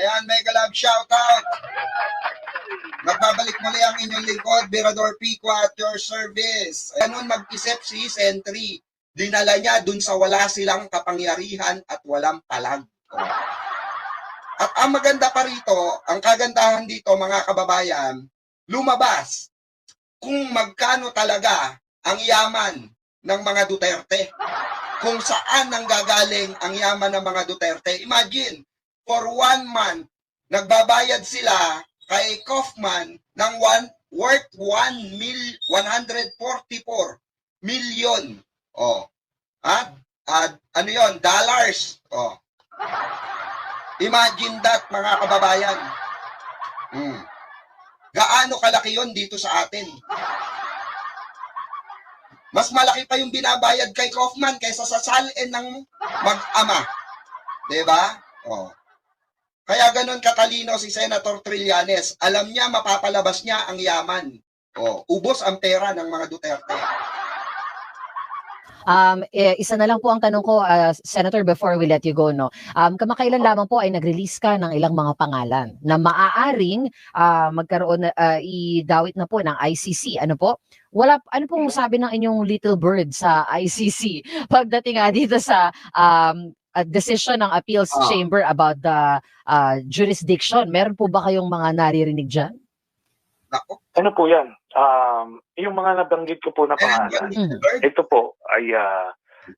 Ayan, mega love shoutout. Nagbabalik muli ang inyong lingkod, Mirador Pico at your service. Ganun mag-isip si Sentry. Dinala niya dun sa wala silang kapangyarihan at walang palag. At ang maganda pa rito, ang kagandahan dito mga kababayan, lumabas kung magkano talaga ang yaman ng mga Duterte. Kung saan nanggagaling ang yaman ng mga Duterte. Imagine, for 1 month, nagbabayad sila kay Kaufman ng worth 144 million. Oh. Ano yon? Dollars. Oh. Imagine that, mga kababayan. Gaano kalaki yon dito sa atin? Mas malaki pa yung binabayad kay Kaufman kaysa sa salin ng mag-ama. Diba? Oh. Kaya ganun katalino si Senator Trillanes. Alam niya, mapapalabas niya ang yaman. Oh, ubos ang pera ng mga Duterte. Isa na lang po ang tanong ko, Senator, before we let you go, no. Kamakailan lamang po ay nag-release ka ng ilang mga pangalan na maaaring magkaroon idawit na po ng ICC. Ano po? Ano pong sabi ng inyong little bird sa ICC pagdating dito sa decision ng appeals chamber about the jurisdiction? Meron po ba kayong mga naririnig dyan? Ano po yan? Yung mga nabanggit ko po na pangalan, ito po ay,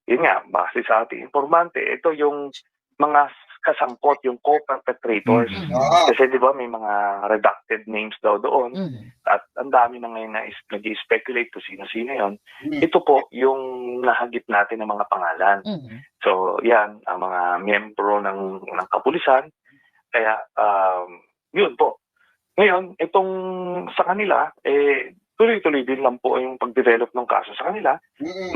yun nga, base sa ating informante, ito yung mga kasangkot, yung co-perpetrators. Kasi di ba may mga redacted names daw doon, at ang dami na ngayon na nag-speculate kung sino-sino yun. Ito po yung nahagip natin ng mga pangalan. So yan, ang mga miyembro ng kapulisan. Kaya, yun po. Ngayon, itong sa kanila, tuloy-tuloy din lang po yung pag-develop ng kaso sa kanila.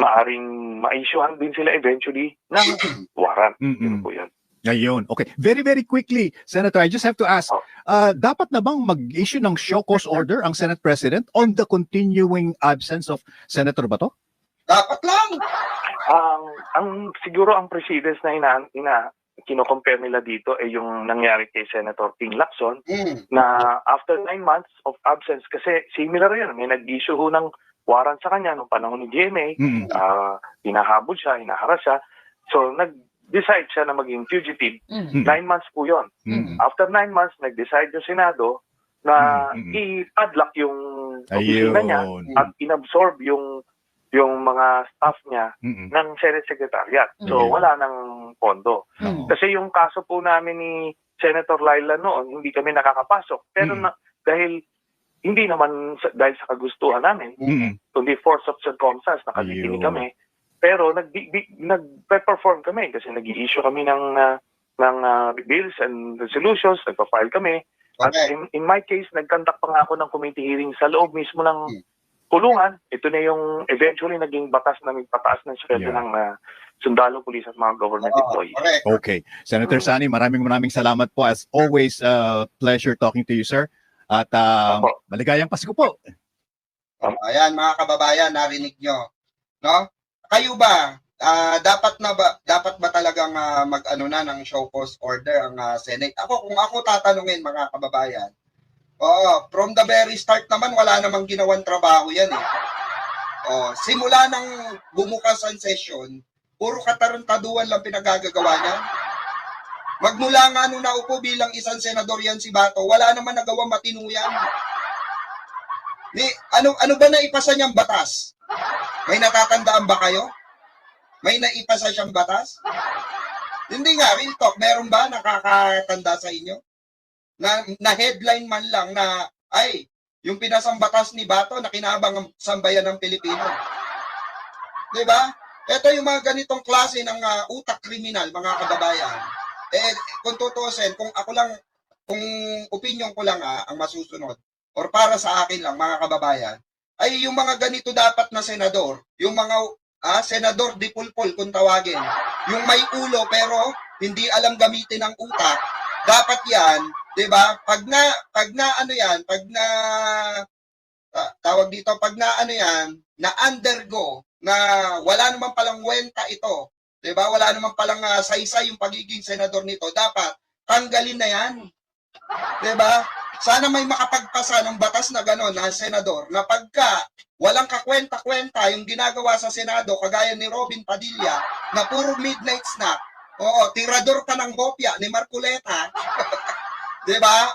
Maaring ma-issuehan din sila eventually ng warrant. Yun po yun. Ayun. Okay. Very, very quickly, Senator, I just have to ask, dapat na bang mag-issue ng show cause order ang Senate President on the continuing absence of Senator Bato? Dapat lang! Siguro ang precedence na kino-compare nila dito ay yung nangyari kay Senator Ping Lacson na after 9 months of absence, kasi similar yan, may nag-issue ng warrant sa kanya nung panahon ni GMA, hinahabol siya, hinaharas siya, so nag-decide siya na maging fugitive. 9 months po yun. After 9 months, nag-decide yung Senado na i-padlock yung opisina niya at inabsorb yung mga staff niya ng Senate Secretariat. So, wala nang pondo. Kasi yung kaso po namin ni Senator Laila noon, hindi kami nakakapasok. Pero dahil, hindi naman dahil sa kagustuhan namin, kundi force of circumstance, nakabikini kami. Pero nag-perform kami kasi nag-i-issue kami ng bills and resolutions, nagpa-file kami. At in my case, nag-conduct pa nga ako ng committee hearing sa loob mismo ng kulungan. Ito na yung eventually naging batas na nagpataas ng sweldo ng sundalo, pulis at mga government employees. Okay. Senator Sani, maraming salamat po. As always, pleasure talking to you, sir. At maligayang Pasko po. Ayan, mga kababayan, narinig nyo. No? Kayo ba, dapat ba talagang mag-ano na ng show cause order ang Senate? Kung ako tatanungin, mga kababayan, from the very start naman, wala namang ginawang trabaho yan eh. Simula nang bumukas ang session, puro katarantaduan lang pinagagagawa niya. Magmula nga nung naupo bilang isang senador yan si Bato, wala naman nagawang matino yan. Ano ba naipasa niyang batas? May natatandaan ba kayo? May naipasa siyang batas? Hindi nga, real talk, meron ba nakakatanda sa inyo? Na headline man lang na, ay, yung pinasang batas ni Bato na kinabang ang sambayan ng Pilipino. Diba? Ito yung mga ganitong klase ng utak kriminal, mga kababayan. Kung tutusin, kung opinion ko lang ang masusunod, or para sa akin lang, mga kababayan, ay yung mga ganito dapat na senador, yung mga senador di pulpul kung tawagin, yung may ulo pero hindi alam gamitin ang utak, dapat yan, 'di ba? Pag na undergo na wala naman palang wenta ito, 'di ba? Wala naman palang saysay yung pagiging senador nito, dapat tanggalin na yan. Diba? Sana may makapagpasa ng batas na gano'n na senador na pagka walang kakwenta-kwenta yung ginagawa sa Senado, kagaya ni Robin Padilla, na puro midnight snack, tirador pa ng hopya ni Marcoleta, diba?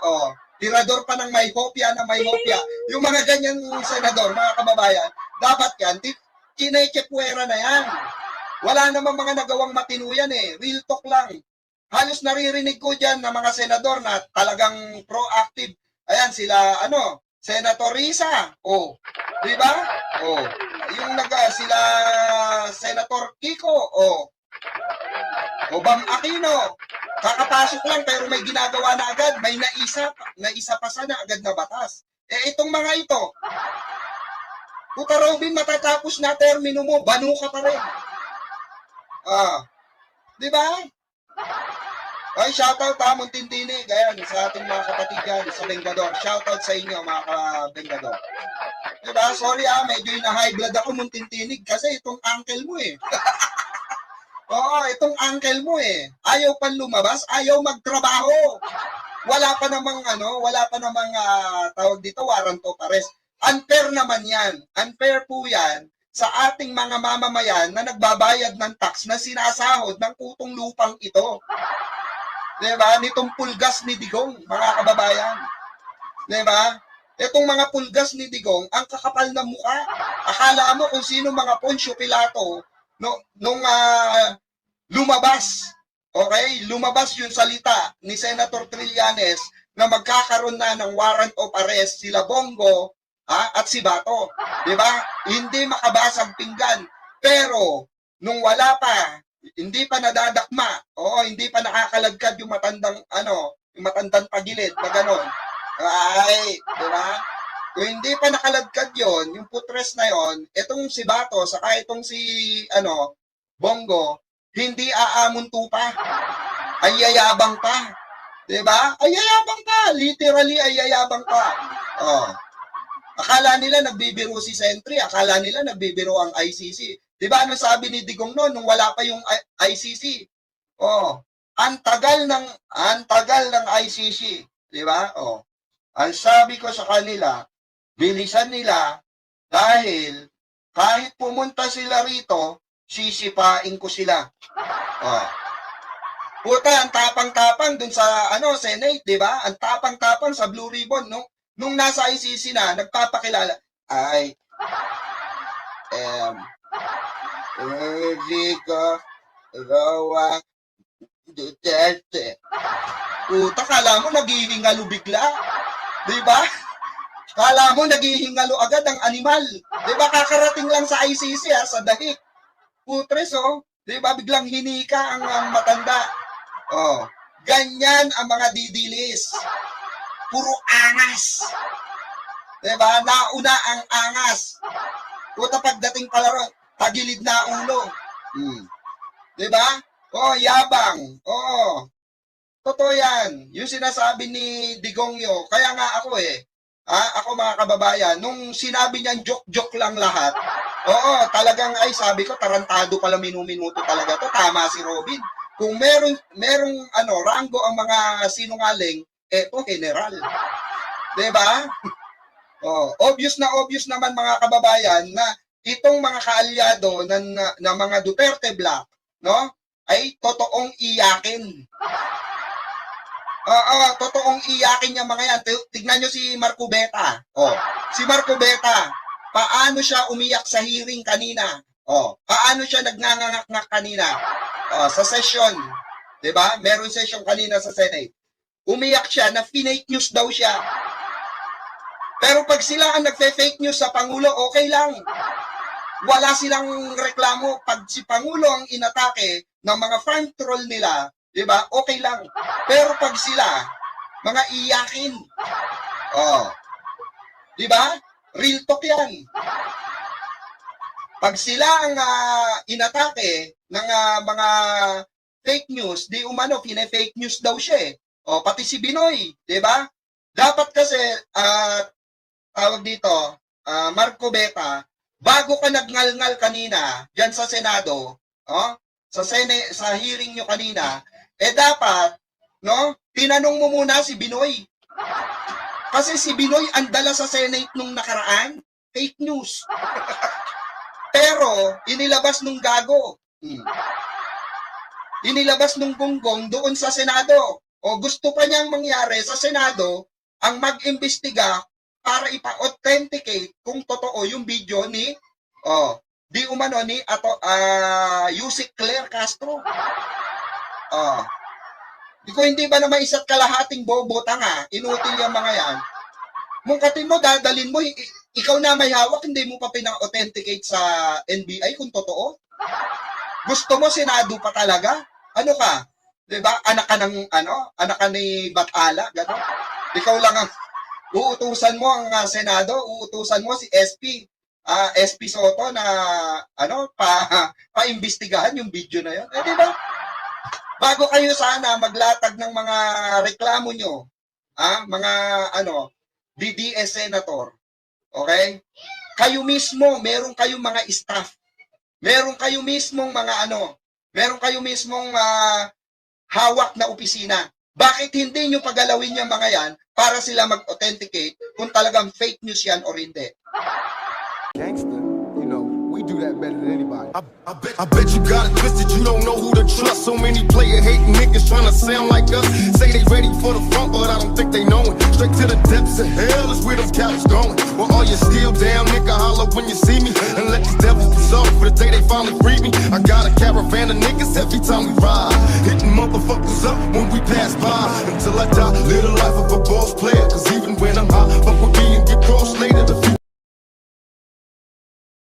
Tirador pa ng may hopya na may hopya. Yung mga ganyan senador, mga kababayan, dapat yan, kinechepwera na yan. Wala namang mga nagawang matino yan eh. Real talk lang. Halos naririnig ko dyan na mga senador na talagang proactive. Ayan, sila, Senator Risa. Diba? Yung sila Senator Kiko. Bam Aquino. Kakapasok lang pero may ginagawa na agad. May naisa pa sana agad na batas. Itong mga ito, Puta Robin, matatapos na termino mo, banu ka pa rin. Di ba? Ay, shoutout ha, Montintini. Ayan, sa ating mga kapatid yan, sa Bengador. Shoutout sa inyo, mga ka-Bengador. Di ba? Sorry medyo na-high blood ako, Montintini, kasi itong uncle mo eh. Itong uncle mo eh. Ayaw pa lumabas, ayaw magtrabaho. Wala pa namang tawag dito, warrant of arrest. Unfair naman yan. Unfair po yan sa ating mga mamamayan na nagbabayad ng tax na sinasahod ng putong lupang ito. Diba? Nitong pulgas ni Digong, mga kababayan. Diba? Itong mga pulgas ni Digong, ang kakapal na mukha. Akala mo kung sino mga Poncio Pilato nung lumabas. Okay? Lumabas yung salita ni Senator Trillanes na magkakaroon na ng warrant of arrest sila Bongo at si Bato. Diba? Hindi makabasag pinggan. Pero, nung wala pa, hindi pa nadadakma, hindi pa nakakalagkad yung matandang pagilid na gano'n. Ay, diba? Kung hindi pa nakalagkad yon, yung putres na yon, itong si Bato, saka itong si, Bongo, hindi aamunto pa. Ay yayabang pa. Diba? Ay yayabang pa. Literally, ay yayabang pa. Akala nila nagbibiro si Sentry, akala nila nagbibiro ang ICC. Diba ano sabi ni Digong noon nung wala pa yung ICC? Ang tagal ng ICC, diba? Ang sabi ko sa kanila, bilisan nila dahil kahit pumunta sila rito, sisipain ko sila. Puta, ang tapang-tapang dun sa Senate, diba? Ang tapang-tapang sa Blue Ribbon, no? Nung nasa ICC na, nagpapakilala, Enrico Roa Duterte. Puta, kala mo naghihingalo bigla. Diba? Kala mo naghihingalo agad ang animal. Diba? Kakarating lang sa ICC sa dahik. Putres, diba? Biglang hinika ang matanda. Ganyan ang mga didilis. Puro angas. Diba? Nauna ang angas. Puta, pagdating palaro, tagilid na ulo. Diba? Yabang. Totoo yan. Yung sinasabi ni Digongyo, kaya nga ako ako mga kababayan, nung sinabi niyan joke-joke lang lahat, talagang sabi ko, tarantado pala minuminuto talaga to. Tama si Robin. Kung merong ranggo ang mga sinungaling, general. Diba? Obvious naman mga kababayan na itong mga kaalyado na mga Duterte Black, no? Ay totoong iyakin. Totoong iyakin yung mga yan. Tignan nyo si Marco Beta. Si Marco Beta, paano siya umiyak sa hearing kanina? Paano siya nagnangangak kanina? Sa session. Diba? Meron session kanina sa Senate. Umiyak siya na fake news daw siya. Pero pag sila ang nagfe-fake news sa Pangulo, okay lang. Wala silang reklamo. Pag si Pangulo ang inatake ng mga front troll nila, diba? Okay lang. Pero pag sila, mga iyakin. Diba? Real talk yan. Pag sila ang inatake ng mga fake news, di umano, fake news daw siya pati si Binoy, diba? Dapat kasi, tawag dito, Marco Beta, bago ka nagngalngal kanina, dyan sa Senado, sa hearing nyo kanina, dapat, no? Tinanong mo muna si Binoy. Kasi si Binoy ang dala sa Senate nung nakaraan, fake news. Pero, inilabas nung gago. Inilabas nung gonggong doon sa Senado. O gusto pa niyang mangyari sa Senado ang mag-imbestiga para ipa-authenticate kung totoo yung video ni di umano ni Yusik Claire Castro. Ko hindi ba naman isa't kalahating bobo tanga, inutil yung mga yan. Mungkatin mo, dadalin mo, ikaw na may hawak, hindi mo pa pina-authenticate sa NBI kung totoo. Gusto mo Senado pa talaga? Ano ka? 'Di ba? Anak ka ni Batala, gano'n. Ikaw lang ang uutusan mo ang Senado, uutusan mo si SP Soto na pa-imbestigahan yung video na 'yon. Di ba? Bago kayo sana maglatag ng mga reklamo nyo, mga DDS senator, okay? Kayo mismo, meron kayong mga staff. Meron kayo mismong meron kayo mismong hawak na opisina. Bakit hindi nyo pagalawin yung mga yan para sila mag-authenticate kung talagang fake news yan or hindi? Gangster, you know, we do that better than anybody. I bet you got it twisted, you don't know who to trust. So many player hating niggas trying to sound like us. Say they ready for the front, but I don't think they know it. Straight to the depths of hell is where them cowards going. Well, all you still down, nigga, holler when you see me. And let these devils be sorry for the day they finally free me. I got a caravan of niggas every time we ride. Hitting motherfuckers up when we pass by. Until I die, live the life of a boss player. Cause even when I'm high, fuck with me and get crossed later. The future